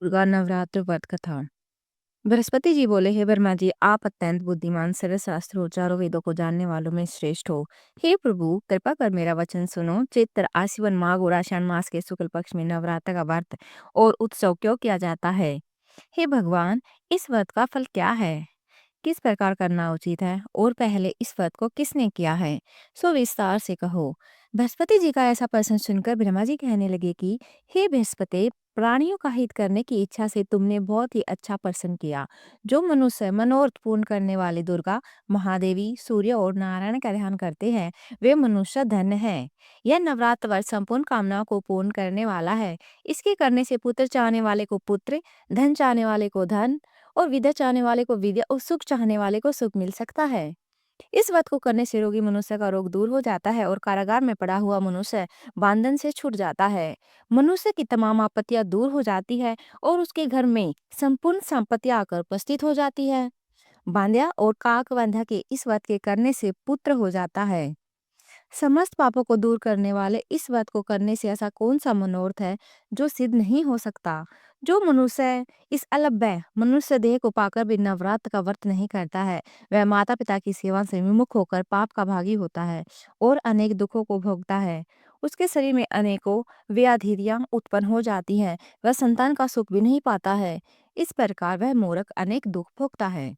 दुर्गा नवरात्र व्रत कथा। बृहस्पति जी बोले, हे ब्रह्मा जी, आप अत्यंत बुद्धिमान, सर्व शास्त्रों चारों वेदों को जानने वालों में श्रेष्ठ हो। हे प्रभु, कृपा कर मेरा वचन सुनो। चैत्र आश्विन माघ और आषाढ़ मास के शुक्ल पक्ष में नवरात्र का व्रत और उत्सव क्यों किया जाता है? हे भगवान, इस व्रत का फल क्या है? किस प्रकार करना उचित है और पहले इस व्रत को किसने किया है? सो विस्तार से कहो। बृहस्पति जी का ऐसा प्रश्न सुनकर ब्रह्मा जी कहने लगे कि हे बृहस्पति, प्राणियों का हित करने की इच्छा से तुमने बहुत ही अच्छा प्रश्न किया। जो मनुष्य मनोरथ पूर्ण करने वाले दुर्गा, महादेवी, सूर्य और नारायण का ध्यान करते हैं, वे मनुष्य धन्य है। यह नवरात्र व्रत संपूर्ण कामनाओं को पूर्ण करने वाला है। इसके करने से पुत्र चाहने वाले को पुत्र, धन चाहने वाले को धन और विद्या चाहने वाले को विद्या और सुख चाहने वाले को सुख मिल सकता है। इस व्रत को करने से रोगी मनुष्य का रोग दूर हो जाता है और कारागार में पड़ा हुआ मनुष्य बंधन से छूट जाता है। मनुष्य की तमाम आपत्तियां दूर हो जाती है और उसके घर में संपूर्ण संपत्तियां आकर उपस्थित हो जाती है। बांध्या और काक बांध्या के इस व्रत के करने से पुत्र हो जाता है। समस्त पापों को दूर करने वाले इस व्रत को करने से ऐसा कौन सा मनोरथ है जो सिद्ध नहीं हो सकता? जो मनुष्य इस अलभ्य मनुष्य देह को पाकर भी नवरात्र का व्रत नहीं करता है, वह माता पिता की सेवा से विमुख होकर पाप का भागी होता है और अनेक दुखों को भोगता है। उसके शरीर में अनेकों व्याधियां उत्पन्न हो जाती हैं। वह संतान का सुख भी नहीं पाता है। इस प्रकार वह मूर्ख अनेक दुख भोगता है।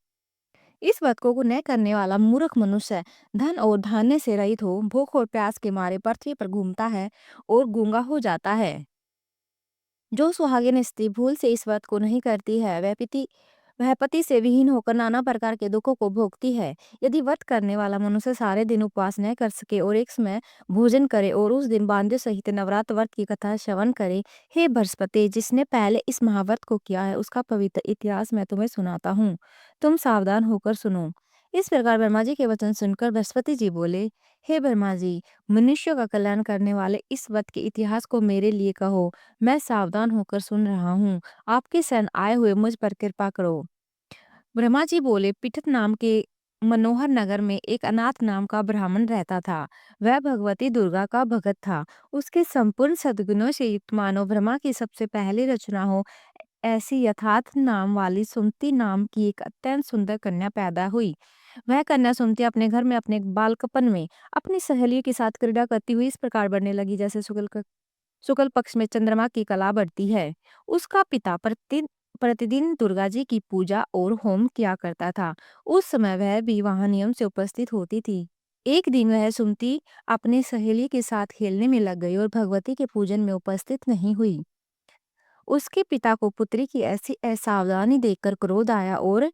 इस व्रत को न करने वाला मूर्ख मनुष्य धन और धान्य से रहित हो भूख और प्यास के मारे पृथ्वी पर घूमता है और गूंगा हो जाता है। जो सुहागिन स्त्री भूल से इस व्रत को नहीं करती है, वह पति से विहीन होकर नाना प्रकार के दुखों को भोगती है। यदि व्रत करने वाला मनुष्य सारे दिन उपवास न कर सके और एक समय भोजन करे और उस दिन बांधे सहित नवरात्र व्रत की कथा श्रवण करे, हे बृहस्पति, जिसने पहले इस महाव्रत को किया है उसका पवित्र इतिहास मैं तुम्हें सुनाता हूँ। तुम सावधान होकर सुनो। इस प्रकार ब्रह्मा जी के वचन सुनकर बृहस्पति जी बोले, हे ब्रह्मा जी, मनुष्य का कल्याण करने वाले इस व्रत के इतिहास को मेरे लिए कहो। मैं सावधान होकर सुन रहा हूँ। आपके शरण आए हुए मुझ पर कृपा करो। ब्रह्मा जी बोले, पिठत नाम के मनोहर नगर में एक अनाथ नाम का ब्राह्मण रहता था। वह भगवती दुर्गा का भगत था। उसके संपूर्ण सद्गुणों से युक्त मानव ब्रह्मा की सबसे पहली रचना हो ऐसी यथार्थ नाम वाली सुमति नाम की एक अत्यंत सुंदर कन्या पैदा हुई। वह कन्या सुमति अपने घर में अपने बालकपन में अपनी सहेलियों के साथ क्रीड़ा करती हुई इस प्रकार बढ़ने लगी जैसे शुक्ल पक्ष में चंद्रमा की कला बढ़ती है। उसका पिता प्रतिदिन दुर्गा जी की पूजा और होम किया करता था। उस समय वह भी वहां नियम से उपस्थित होती थी। एक दिन वह सुमति अपनी सहेली के साथ खेलने में लग गई और भगवती के पूजन में उपस्थित नहीं हुई। उसके पिता को पुत्री की ऐसी असावधानी देखकर क्रोध आया और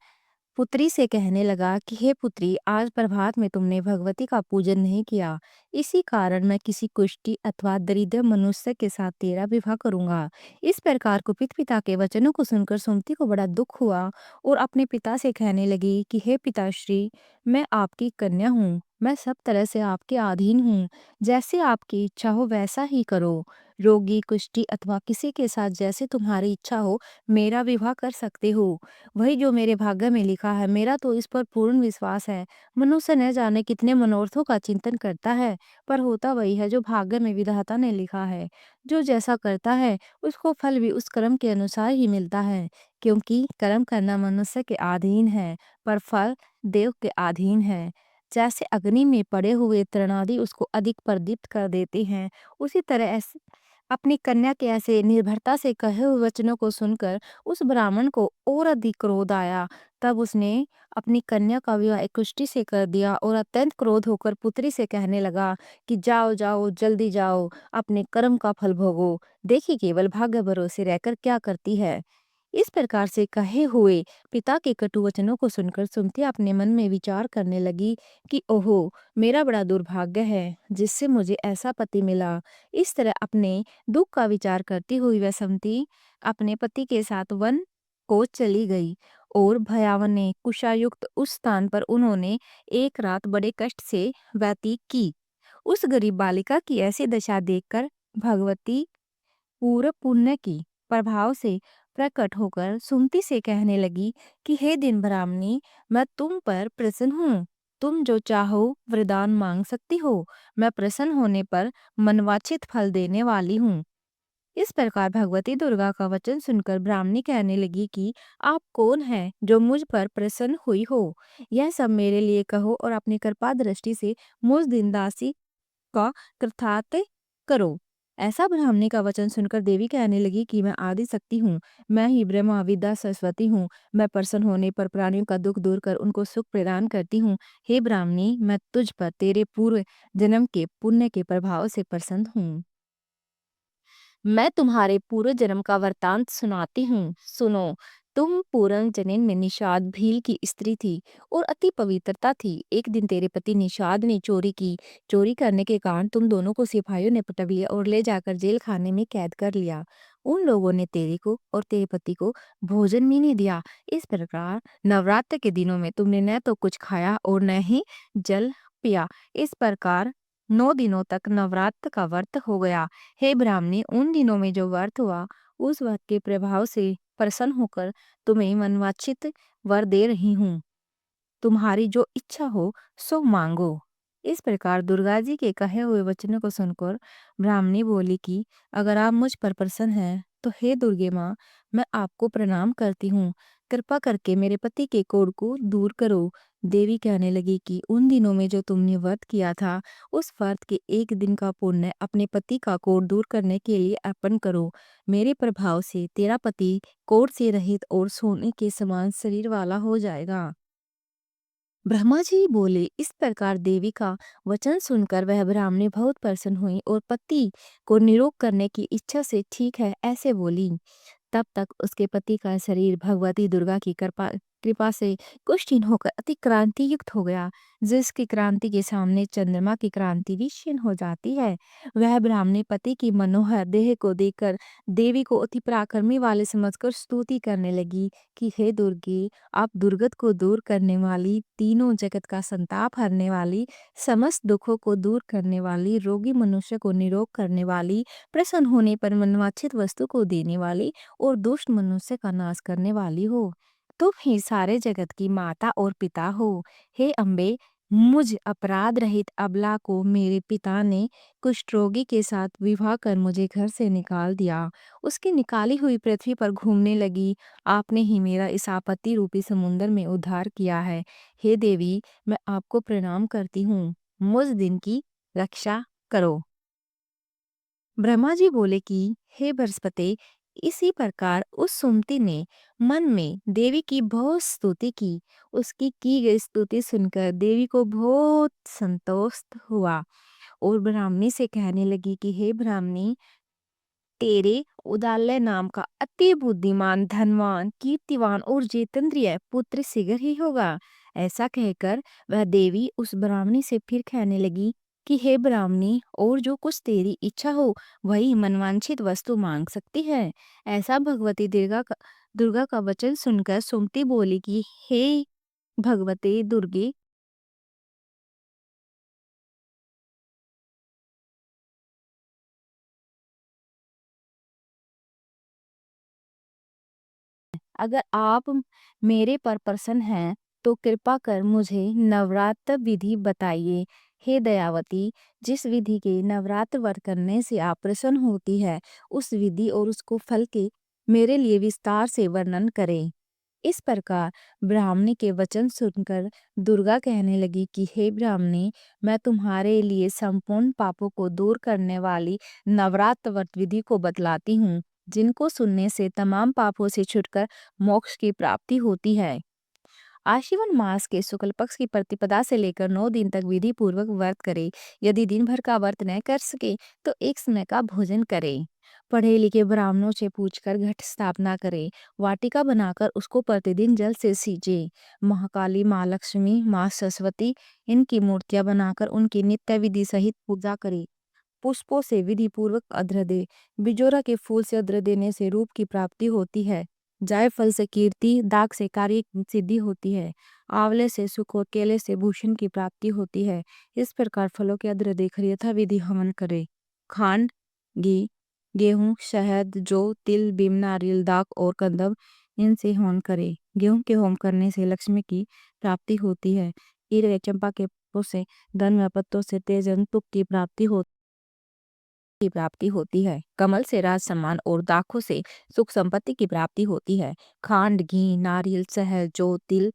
पुत्री से कहने लगा कि हे पुत्री, आज प्रभात में तुमने भगवती का पूजन नहीं किया। इसी कारण मैं किसी कुष्ठी अथवा दरिद्र मनुष्य के साथ तेरा विवाह करूंगा। इस प्रकार कुपित पिता के वचनों को सुनकर सुमति को बड़ा दुख हुआ और अपने पिता से कहने लगी कि हे पिताश्री, मैं आपकी कन्या हूँ। मैं सब तरह से आपके अधीन हूँ। जैसे आपकी इच्छा हो वैसा ही करो। रोगी, कुष्ठी अथवा किसी के साथ जैसे तुम्हारी इच्छा हो मेरा विवाह कर सकते हो। वही जो मेरे भाग्य में लिखा है, मेरा तो इस पर पूर्ण विश्वास है। मनुष्य न जाने कितने मनोरथों का चिंतन करता है, पर होता वही है जो भाग्य में विधाता ने लिखा है। जो जैसा करता है उसको फल भी उस कर्म के अनुसार ही मिलता है, क्योंकि कर्म करना मनुष्य के अधीन है, पर फल देव के अधीन है। जैसे अग्नि में पड़े हुए तृणादि उसको अधिक प्रदीप्त कर देते हैं, उसी तरह ऐसे अपनी कन्या के ऐसे निर्भरता से कहे हुए वचनों को सुनकर उस ब्राह्मण को और अधिक क्रोध आया। तब उसने अपनी कन्या का विवाह एक कुष्ठी से कर दिया और अत्यंत क्रोध होकर पुत्री से कहने लगा कि जाओ जाओ जल्दी जाओ, अपने कर्म का फल भोगो। देखी केवल भाग्य भरोसे रहकर क्या करती है। इस प्रकार से कहे हुए पिता के कटु वचनों को सुनकर सुमति अपने मन में विचार करने लगी कि ओहो, मेरा बड़ा दुर्भाग्य है जिससे मुझे ऐसा पति मिला। इस तरह अपने दुख का विचार करती हुई वह सुमति अपने पति के साथ वन को चली गई और भयावने कुशायुक्त उस स्थान पर उन्होंने एक रात बड़े कष्ट से व्यतीत की। उस गरीब बालिका की ऐसी दशा देखकर भगवती पूर्व पुण्य की प्रभाव से प्रकट होकर सुमति से कहने लगी कि हे दिन ब्राह्मणी, मैं तुम पर प्रसन्न हूँ। तुम जो चाहो वरदान मांग सकती हो। मैं प्रसन्न होने पर मनवांछित फल देने वाली हूँ। इस प्रकार भगवती दुर्गा का वचन सुनकर ब्राह्मणी कहने लगी कि आप कौन हैं जो मुझ पर प्रसन्न हुई हो। यह सब मेरे लिए कहो और अपनी कृपा दृष्टि से मुझ दिन दासी का कृतार्थ करो। ऐसा ब्राह्मणी का वचन सुनकर देवी कहने लगी कि मैं आदि शक्ति हूँ, मैं ही ब्रह्मा विद्या सरस्वती हूँ। मैं प्रसन्न होने पर प्राणियों का दुख दूर कर उनको सुख प्रदान करती हूँ। हे ब्राह्मणी, मैं तुझ पर तेरे पूर्व जन्म के पुण्य के प्रभाव से प्रसन्न हूँ। मैं तुम्हारे पूर्व जन्म का वृतांत सुनाती हूँ, सुनो। तुम पूर्व जन्म में निषाद भील की स्त्री थी और अति पवित्रता थी। एक दिन तेरे पति निषाद ने चोरी की। चोरी करने के कारण तुम दोनों को सिपाहियों ने पकड़ लिया और ले जाकर जेल खाने में कैद कर लिया। उन लोगों ने तेरे को और तेरे पति को भोजन भी नहीं दिया। इस प्रकार नवरात्र के दिनों में तुमने न तो कुछ खाया और न ही जल पिया। इस प्रकार 9 दिनों तक नवरात्र का व्रत हो गया। हे ब्राह्मणी, उन दिनों में जो व्रत हुआ, उस व्रत के प्रभाव से प्रसन्न होकर तुम्हें मनवांछित वर दे रही हूँ। तुम्हारी जो इच्छा हो सो मांगो। इस प्रकार दुर्गा जी के कहे हुए वचनों को सुनकर ब्राह्मणी बोली कि अगर आप मुझ पर प्रसन्न हैं तो हे दुर्गे माँ, मैं आपको प्रणाम करती हूँ। कृपा करके मेरे पति के कोढ़ को दूर करो। देवी कहने लगी कि उन दिनों में जो तुमने व्रत किया था, उस व्रत के एक दिन का पुण्य अपने पति का कोढ़ दूर करने के लिए अर्पण करो। मेरे प्रभाव से तेरा पति कोढ़ से रहित और सोने के समान शरीर वाला हो जाएगा। ब्रह्मा जी बोले। इस प्रकार देवी का वचन सुनकर वह ब्राह्मणी बहुत प्रसन्न हुई और पति को निरोग करने की इच्छा से ठीक है ऐसे बोली। तब तक उसके पति का शरीर भगवती दुर्गा की कृपा कृपा से कुष्ठहीन होकर अति क्रांति युक्त हो गया। जिसकी क्रांति के सामने चंद्रमा की क्रांति भी क्षीण हो जाती है। वह ब्राह्मणी पति की मनोहर देह को देखकर देवी को अति पराक्रमी वाले समझकर स्तुति करने लगी कि हे दुर्गे, आप दुर्गत को दूर करने वाली, तीनों जगत का संताप हरने वाली, समस्त दुखों को दूर करने वाली, रोगी मनुष्य को निरोग करने वाली, प्रसन्न होने पर मनवांछित वस्तु को देने वाली और दुष्ट मनुष्य का नाश करने वाली हो। तुम ही सारे जगत की माता और पिता हो। हे अम्बे, मुझ अपराध रहित अबला को मेरे पिता ने कुष्ठ रोगी के साथ विवाह कर मुझे घर से निकाल दिया। उसकी निकाली हुई पृथ्वी पर घूमने लगी। आपने ही मेरा इस आपत्ति रूपी समुद्र में उद्धार किया है। हे देवी, मैं आपको प्रणाम करती हूँ। मुझ दिन की रक्षा करो। ब्रह्मा जी बोले कि हे बृहस्पति, इसी प्रकार उस सुमति ने मन में देवी की बहुत स्तुति की। उसकी की गई स्तुति सुनकर देवी को बहुत संतोष हुआ और ब्राह्मणी से कहने लगी कि हे ब्राह्मणी, तेरे उदालय नाम का अति बुद्धिमान, धनवान, कीर्तिवान और जितेंद्रिय पुत्र शीघ्र ही होगा। ऐसा कहकर वह देवी उस ब्राह्मणी से फिर कहने लगी कि हे ब्राह्मणी, और जो कुछ तेरी इच्छा हो वही मनवांछित वस्तु मांग सकती है। ऐसा भगवती दुर्गा का वचन सुनकर सुमति बोली कि हे भगवती दुर्गे, अगर आप मेरे पर प्रसन्न हैं तो कृपा कर मुझे नवरात्र विधि बताइए। हे दयावती, जिस विधि के नवरात्र व्रत करने से आप प्रसन्न होती है, उस विधि और उसको फल के मेरे लिए विस्तार से वर्णन करें। इस प्रकार ब्राह्मणी के वचन सुनकर दुर्गा कहने लगी कि हे ब्राह्मणी, मैं तुम्हारे लिए संपूर्ण पापों को दूर करने वाली नवरात्र व्रत विधि को बतलाती हूँ, जिनको सुनने से तमाम पापों से छुटकर मोक्ष की प्राप्ति होती है। आश्विन मास के शुक्ल पक्ष की प्रतिपदा से लेकर 9 दिन तक विधि पूर्वक व्रत करे। यदि दिन भर का व्रत न कर सके तो एक समय का भोजन करे। पढ़े लिखे ब्राह्मणों से पूछकर घट स्थापना करे। वाटिका बनाकर उसको प्रतिदिन जल से सींचे। महाकाली, माँ लक्ष्मी, माँ सरस्वती, इनकी मूर्तियां बनाकर उनकी नित्य विधि सहित पूजा करे। पुष्पों से विधि पूर्वक अर्घ्य दे। बिजोरा के फूल से अर्घ्य देने से रूप की प्राप्ति होती है। जायफल से कीर्ति, दाग से कार्य की सिद्धि होती है। आंवले से सुख और केले से भूषण की प्राप्ति होती है। इस प्रकार फलों के अर्घ्य देकर यथा विधि हवन करे। खांड, घी, गेहूं, शहद, जौ, तिल, बिम, नारियल, दाक और कंदम, इनसे हवन करे। गेहूं के होम करने से लक्ष्मी की प्राप्ति होती है। हीरे व चंपा के पुष्पों से, धन व पत्तों से तेजन तुक की प्राप्ति होती है। की प्राप्ति होती है। कमल से राज सम्मान और दाखों से सुख संपत्ति की प्राप्ति होती है। खांड, घी, नारियल, शहद, जौ, तिल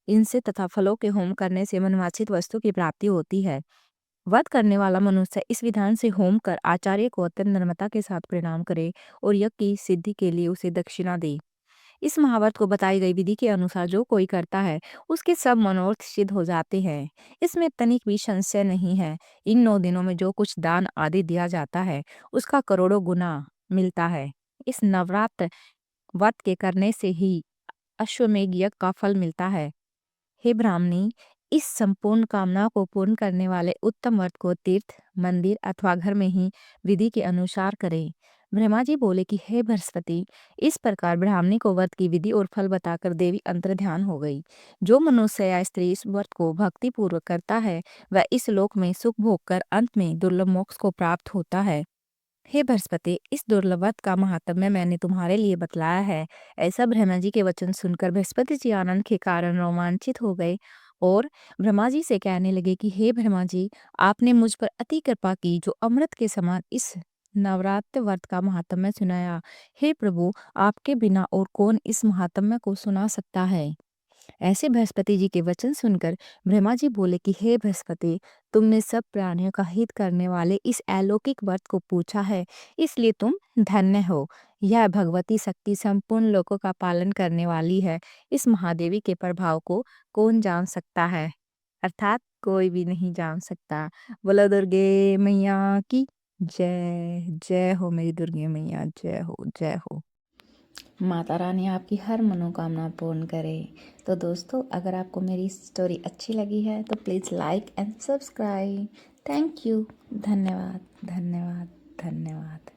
इनसे तथा फलों के होम करने से मनवांछित वस्तु की प्राप्ति होती है। व्रत करने वाला मनुष्य इस विधान से होम कर आचार्य को अत्यंत नम्रता के साथ प्रणाम करे और यज्ञ की सिद्धि के लिए उसे दक्षिणा दे। इस महाव्रत को बताई गई विधि के अनुसार जो कोई करता है उसके सब मनोरथ सिद्ध हो जाते हैं। इसमें तनिक भी संशय नहीं है। इन 9 दिनों में जो कुछ दान आदि दिया जाता है उसका करोड़ों गुना मिलता है। इस नवरात्र व्रत के करने से ही अश्वमेध यज्ञ का फल मिलता है। हे ब्राह्मणी, इस संपूर्ण कामना को पूर्ण करने वाले उत्तम व्रत को तीर्थ, मंदिर अथवा घर में ही विधि के अनुसार करें। ब्रह्मा जी बोले कि हे बृहस्पति, इस प्रकार ब्राह्मणी को व्रत की विधि और फल बताकर देवी अंतर्ध्यान हो गई। जो मनुष्य या स्त्री इस व्रत को भक्ति पूर्वक करता है वह इस लोक में सुख भोग कर अंत में दुर्लभ मोक्ष को प्राप्त होता है। हे बृहस्पति, इस दुर्लभ व्रत का महात्म्य मैंने तुम्हारे लिए बतलाया है। ऐसा ब्रह्मा जी के वचन सुनकर बृहस्पति जी आनंद के कारण रोमांचित हो गए और ब्रह्मा जी से कहने लगे कि हे ब्रह्मा जी, आपने मुझ पर अति कृपा की जो अमृत के समान इस नवरात्र व्रत का महात्म्य सुनाया। हे प्रभु, आपके बिना और कौन इस महात्म्य को सुना सकता है। ऐसे बृहस्पति जी के वचन सुनकर ब्रह्मा जी बोले कि हे बृहस्पति, तुमने सब प्राणियों का हित करने वाले इस अलौकिक व्रत को पूछा है, इसलिए तुम धन्य हो। यह भगवती शक्ति संपूर्ण लोकों का पालन करने वाली है। इस महादेवी के प्रभाव को कौन जान सकता है, अर्थात कोई भी नहीं जान सकता। बोलो दुर्गे मैया की जय। जय हो मेरी दुर्गे मैया, जय हो, जय हो। माता रानी आपकी हर मनोकामना पूर्ण करे। तो दोस्तों, अगर आपको मेरी स्टोरी अच्छी लगी है तो please like and subscribe. Thank you. धन्यवाद, धन्यवाद, धन्यवाद।